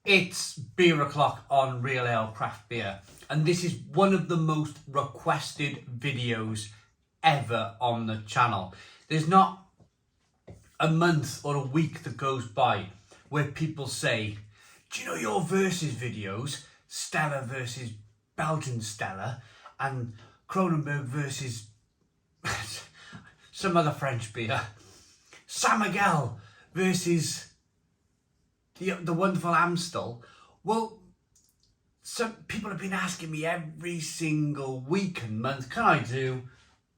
It's beer o'clock on Real Ale Craft Beer, and this is one of the most requested videos ever on the channel. There's not a month or a week that goes by where people say, do you know your versus videos, Stella versus Belgian Stella and Kronenberg versus some other French beer, San Miguel versus the wonderful Amstel? Well, some people have been asking me every single week and month, can I do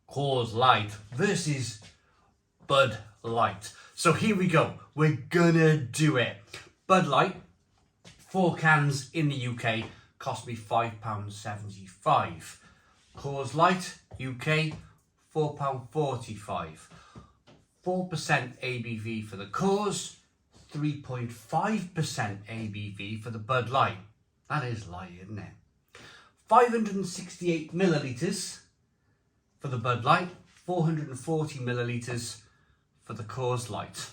Coors Light versus Bud Light? So here we go, we're gonna do it. Bud Light, 4 cans in the UK, cost me £5.75. Coors Light, UK, £4.45. 4% ABV for the Coors, 3.5% ABV for the Bud Light. That is light, isn't it? 568 millilitres for the Bud Light, 440 millilitres for the Coors Light.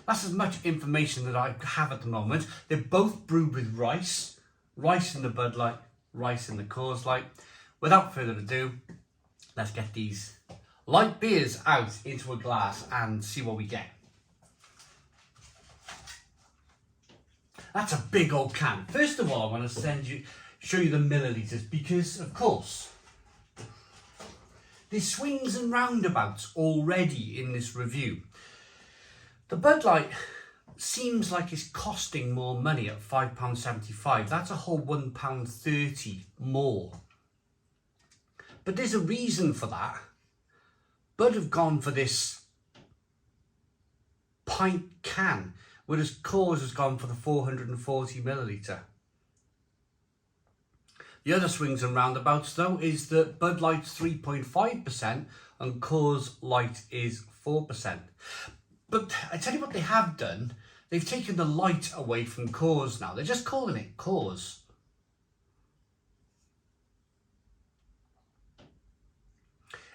That's as much information that I have at the moment. They're both brewed with rice. Rice in the Bud Light, rice in the Coors Light. Without further ado, let's get these light beers out into a glass and see what we get. That's a big old can. First of all, I want to show you the millilitres because, of course, there's swings and roundabouts already in this review. The Bud Light seems like it's costing more money at £5.75. That's a whole £1.30 more. But there's a reason for that. Bud have gone for this pint can, whereas Coors has gone for the 440 millilitre. The other swings and roundabouts though is that Bud Light's 3.5% and Coors Light is 4%. But I tell you what they have done, they've taken the light away from Coors now. They're just calling it Coors.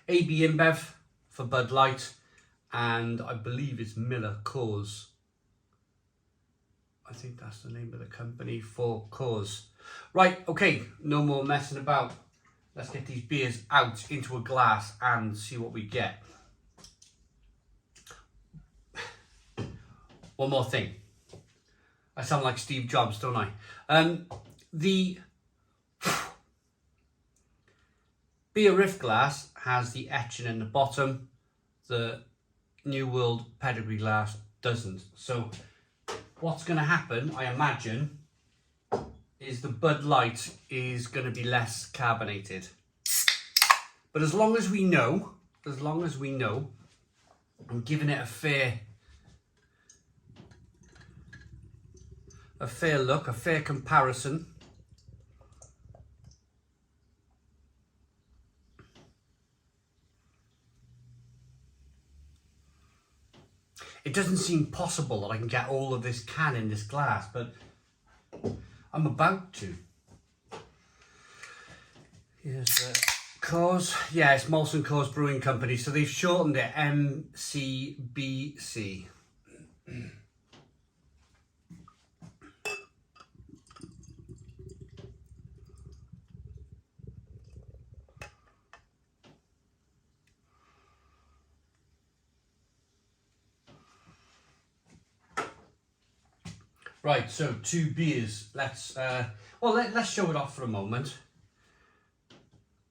AB InBev for Bud Light, and I believe it's Miller Coors. I think that's the name of the company for Coors. Right, okay, no more messing about. Let's get these beers out into a glass and see what we get. One more thing. I sound like Steve Jobs, don't I? The beer riff glass has the etching in the bottom. The New World pedigree glass doesn't. So what's going to happen, I imagine, is the Bud Light is going to be less carbonated. But as long as we know, I'm giving it a fair look, a fair comparison. It doesn't seem possible that I can get all of this can in this glass, but I'm about to. Here's the Coors. Yeah, it's Molson Coors Brewing Company, so they've shortened it MCBC. Right, so 2 beers. Let's show it off for a moment.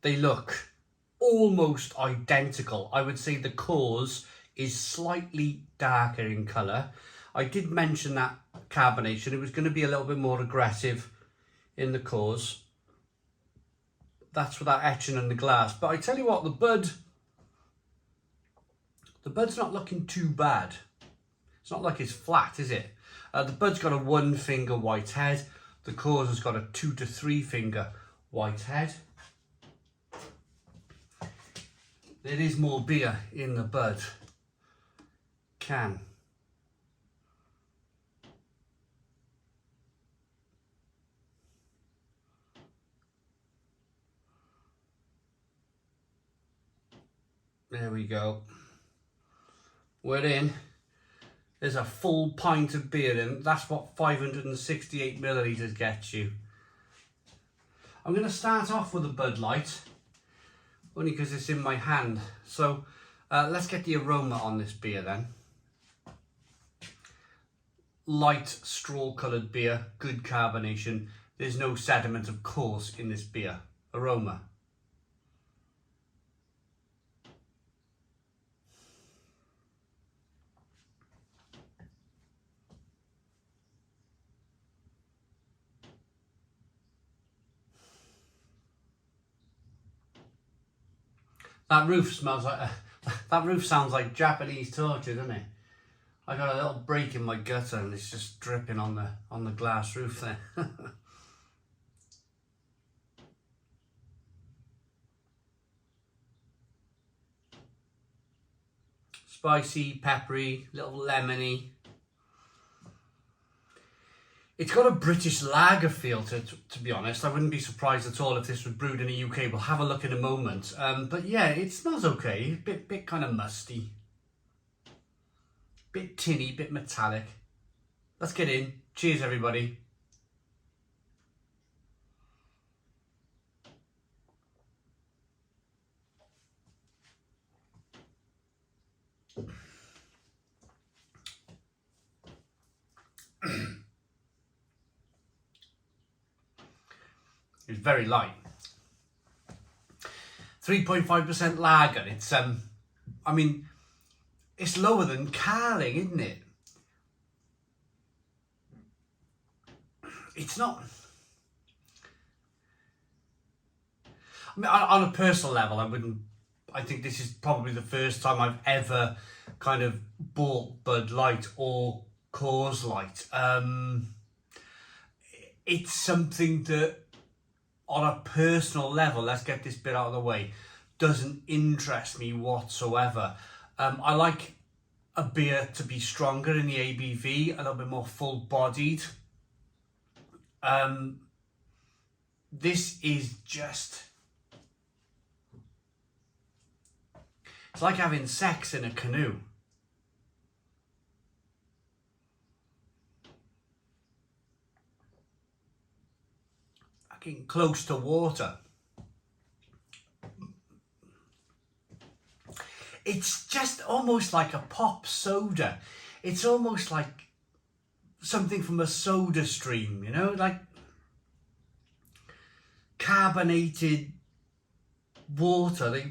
They look almost identical. I would say the Coors is slightly darker in colour. I did mention that carbonation. It was going to be a little bit more aggressive in the Coors. That's without etching in the glass. But I tell you what, the Bud's not looking too bad. It's not like it's flat, is it? The Bud's got a 1 finger white head. The Coors has got a 2 to 3 finger white head. There is more beer in the Bud can. There we go. We're in. There's a full pint of beer in. That's what 568 millilitres gets you. I'm going to start off with a Bud Light, only because it's in my hand. So let's get the aroma on this beer then. Light straw coloured beer, good carbonation. There's no sediment, of course, in this beer. Aroma. That roof smells like that roof sounds like Japanese torture, doesn't it? I got a little break in my gutter and it's just dripping on the glass roof there. Spicy, peppery, little lemony. It's got a British lager feel to be honest. I wouldn't be surprised at all if this was brewed in the UK. We'll have a look in a moment. But yeah, it smells okay. Bit kind of musty. Bit tinny, bit metallic. Let's get in. Cheers, everybody. It's very light. 3.5% lager. It's I mean, it's lower than Carling, isn't it? It's not. I mean, on a personal level, I think this is probably the first time I've ever kind of bought Bud Light or Coors Light. It's something that, on a personal level, let's get this bit out of the way, doesn't interest me whatsoever. I like a beer to be stronger in the ABV, a little bit more full-bodied. This is just... It's like having sex in a canoe. Getting close to water. It's just almost like a pop soda. It's almost like something from a soda stream, you know, like carbonated water.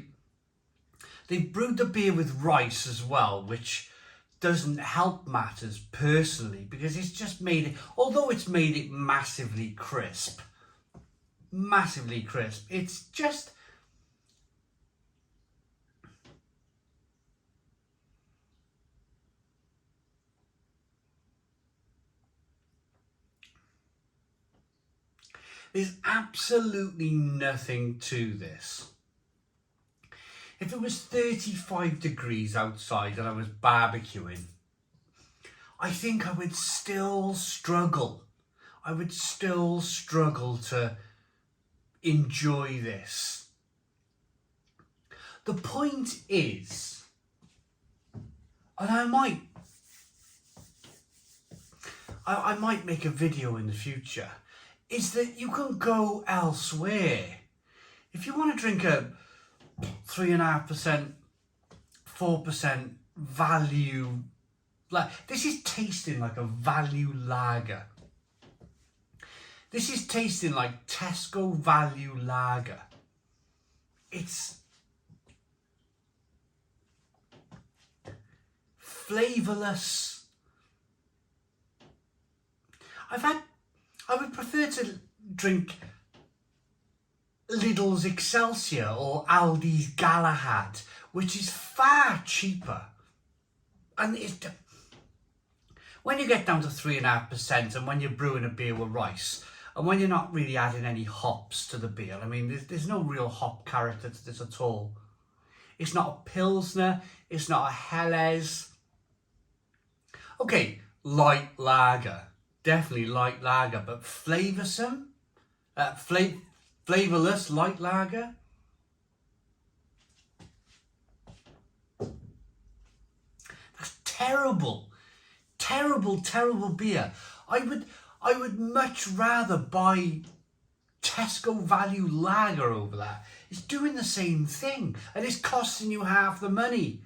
They brewed the beer with rice as well, which doesn't help matters personally, because it's just made it, although it's made it massively crisp, it's just there's absolutely nothing to this. If it was 35 degrees outside and I was barbecuing, I think I would still struggle. To enjoy this. The point is, and I might make a video in the future, is that you can go elsewhere. If you want to drink a 3.5%, 4% value, like this is tasting like a value lager. This is tasting like Tesco value lager. It's flavourless. I would prefer to drink Lidl's Excelsior or Aldi's Galahad, which is far cheaper. And when you get down to 3.5%, and when you're brewing a beer with rice, and when you're not really adding any hops to the beer, I mean, there's no real hop character to this at all. It's not a Pilsner, it's not a Helles. Okay, light lager, definitely light lager, but flavoursome, flavourless light lager. That's terrible. terrible, terrible beer. I would much rather buy Tesco Value Lager over that. It's doing the same thing and it's costing you half the money.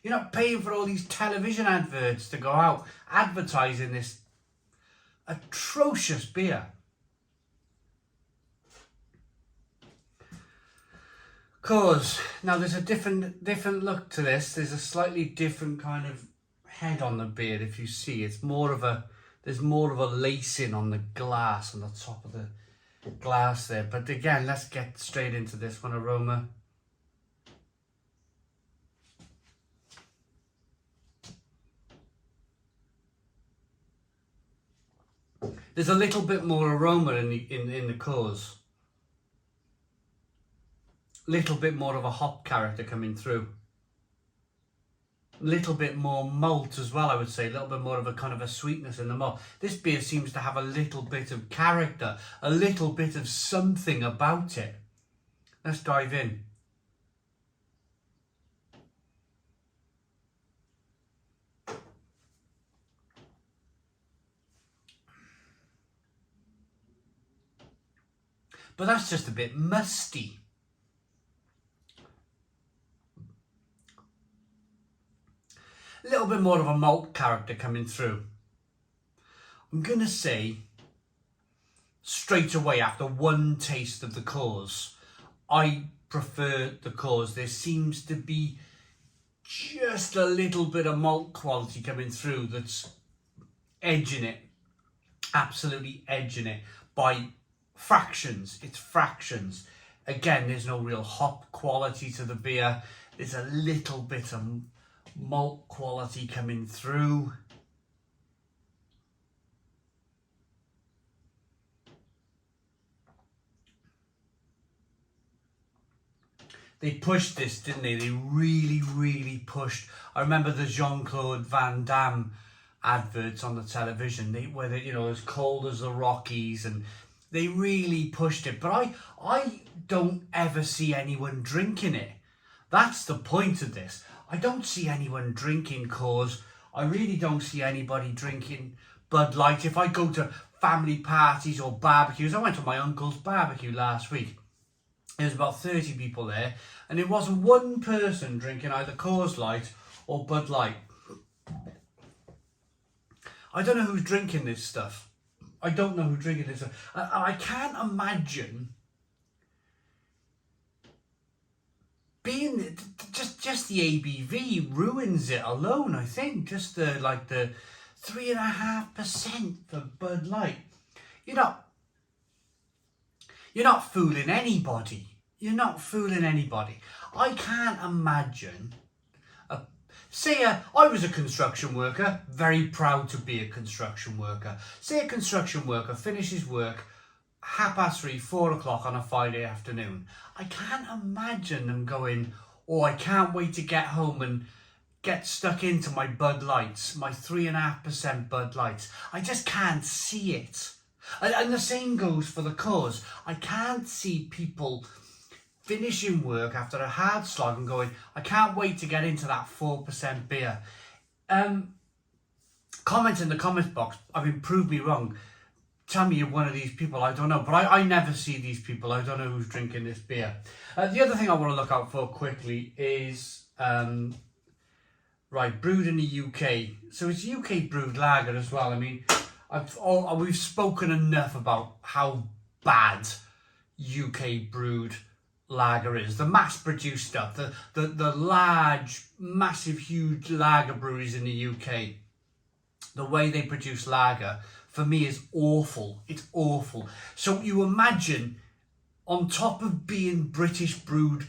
You're not paying for all these television adverts to go out advertising this atrocious beer. Coors. Now there's a different look to this. There's a slightly different kind of head on the beer. If you see, there's more of a lacing on the glass, on the top of the glass there. But again, let's get straight into this one. Aroma. There's a little bit more aroma in the Coors. Little bit more of a hop character coming through. Little bit more malt as well, I would say. A little bit more of a kind of a sweetness in the malt. This beer seems to have a little bit of character, a little bit of something about it. Let's dive in. But that's just a bit musty. A little bit more of a malt character coming through. I'm going to say, straight away after one taste of the Coors, I prefer the Coors. There seems to be just a little bit of malt quality coming through that's edging it. Absolutely edging it by fractions. It's fractions. Again, there's no real hop quality to the beer. There's a little bit of malt quality coming through. They pushed this, didn't they? They really, really pushed. I remember the Jean-Claude Van Damme adverts on the television, where they, as cold as the Rockies, and they really pushed it. But I don't ever see anyone drinking it. That's the point of this. I don't see anyone drinking Coors. I really don't see anybody drinking Bud Light. If I go to family parties or barbecues, I went to my uncle's barbecue last week. There was about 30 people there, and there wasn't one person drinking either Coors Light or Bud Light. I don't know who's drinking this stuff. I don't know who's drinking this stuff. I can't imagine being just the ABV ruins it alone. I think just the 3.5% for Bud Light. You're not fooling anybody. You're not fooling anybody. I can't imagine. I was a construction worker, very proud to be a construction worker. Say a construction worker finishes work 3:30, 4 o'clock on a Friday afternoon. I can't imagine them going, oh, I can't wait to get home and get stuck into my Bud Lights, my 3.5% Bud Lights. I just can't see it. And the same goes for the Coors. I can't see people finishing work after a hard slog and going, I can't wait to get into that 4% beer. Comment in the comments box. I mean, prove me wrong. Tell me you're one of these people. I don't know. But I never see these people. I don't know who's drinking this beer. The other thing I want to look out for quickly is, brewed in the UK. So it's UK brewed lager as well. I mean, we've spoken enough about how bad UK brewed lager is. The mass-produced stuff, the large, massive, huge lager breweries in the UK, the way they produce lager, for me, is awful. It's awful. So you imagine, on top of being British brewed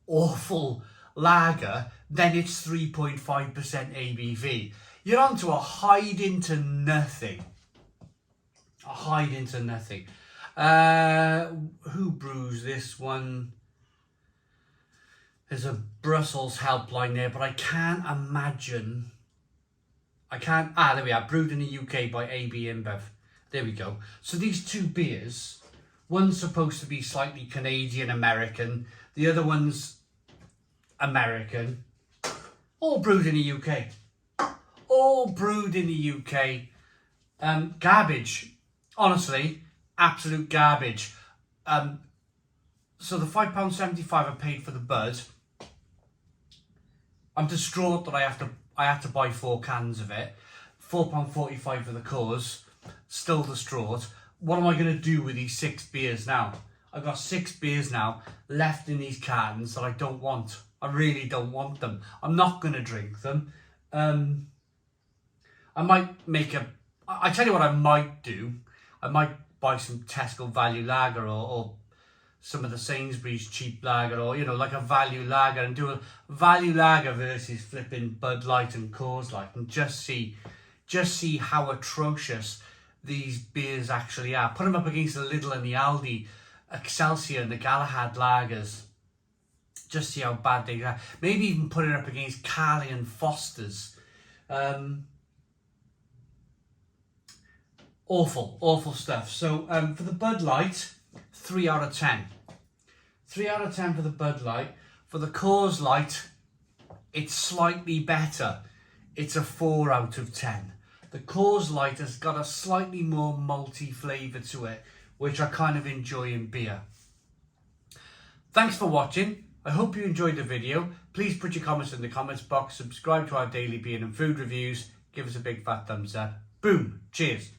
awful lager, then it's 3.5% ABV. You're onto a hide into nothing. A hide into nothing. Who brews this one? There's a Brussels helpline there, but I can't imagine. There we are. Brewed in the UK by AB InBev. There we go. So these two beers, one's supposed to be slightly Canadian American, the other one's American, all brewed in the UK. all brewed in the UK. Garbage. Honestly, absolute garbage. So the £5.75 I paid for the Bud, I'm distraught that I had to buy 4 cans of it. £4.45 for the Coors, still distraught. What am I going to do with these 6 beers now? I've got 6 beers now left in these cans that I don't want. I really don't want them. I'm not going to drink them. I might make I tell you what I might do. I might buy some Tesco value lager or some of the Sainsbury's cheap lager, or, you know, like a value lager, and do a value lager versus flipping Bud Light and Coors Light, and just see how atrocious these beers actually are. Put them up against the Lidl and the Aldi, Excelsior and the Galahad lagers. Just see how bad they are. Maybe even put it up against Carly and Foster's. Awful stuff. So for the Bud Light, 3 out of 10. 3 out of 10 for the Bud Light. For the Coors Light, it's slightly better. It's a 4 out of 10. The Coors Light has got a slightly more malty flavour to it, which I kind of enjoy in beer. Thanks for watching. I hope you enjoyed the video. Please put your comments in the comments box. Subscribe to our daily beer and food reviews. Give us a big fat thumbs up. Boom. Cheers.